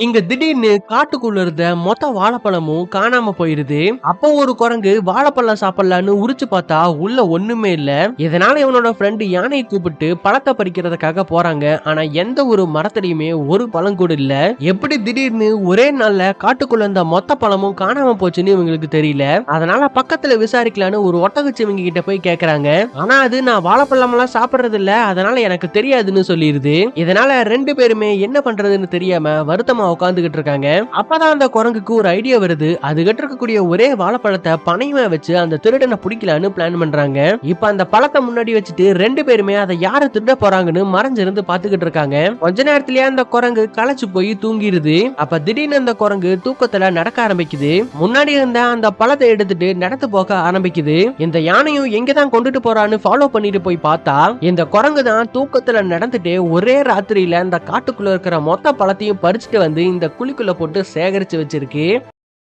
இங்க திடீர்னு காட்டுக்குள்ள இருந்த மொத்த வாழைப்பழமும் காணாம போயிருது. அப்போ ஒரு குரங்கு வாழைப்பழம் சாப்பிடலான்னு உரிச்சு பார்த்தா உள்ள ஒண்ணுமே இல்ல. இதனால இவனோட ஃப்ரெண்டு யானையை கூப்பிட்டு பழத்தை பறிக்கிறதுக்காக போறாங்க. ஆனா எந்த ஒரு மரத்திலயுமே ஒரு பழம் கூட இல்ல. எப்படி திடீர்னு ஒரே நாள்ல காட்டுக்குள்ள இருந்த மொத்த பழமும் காணாம போச்சுன்னு இவங்களுக்கு தெரியல. அதனால பக்கத்துல விசாரிக்கலான்னு ஒரு ஒட்டகச்சிவிங்கி கிட்ட போய் கேக்குறாங்க. ஆனா அது நான் வாழைப்பழம் எல்லாம் சாப்பிடுறது இல்ல, அதனால எனக்கு தெரியாதுன்னு சொல்லிருது. இதனால ரெண்டு பேருமே என்ன பண்றதுன்னு தெரியாம வருத்தமா உட்கார்ந்துகிட்டு இருக்காங்க. அப்பதான் அந்த குரங்குக்கு ஒரு ஐடியா வருது. அது கிட்ட இருக்கக்கூடிய ஒரே வாழைப்பழத்தை பனையமா வச்சு அந்த திருடனை பிடிக்கலான்னு பிளான் பண்றாங்க. இப்ப அந்த பழத்தை முன்னாடி வச்சுட்டு ரெண்டு பேருமே அதை யாரு திருட போறாங்கன்னு மறைஞ்சிருந்து பாத்துக்கிட்டு இருக்காங்க. கொஞ்ச நேரத்திலேயே அந்த குரங்கு களைச்சு போய் தூங்கிடுது. அப்ப திடீர்னு அந்த குரங்கு தூக்கத்துல நடக்க ஆரம்பிக்குது. முன்னாடி இருந்த அந்த பழத்தை எடுத்துட்டு நடந்து போக ஆரம்பிக்குது. இந்த யானையும் எங்கதான் கொண்டுட்டு போறான்னு ஃபாலோ பண்ணிட்டு போய் பார்த்தா இந்த குரங்கு தான் தூக்கத்துல நடந்துட்டு ஒரே ராத்திரியில அந்த காட்டுக்குள்ள இருக்கிற மொத்த பழத்தையும் பறிச்சுட்டு வந்து இந்த குழிக்குள்ள போட்டு சேகரிச்சு வச்சிருக்கு.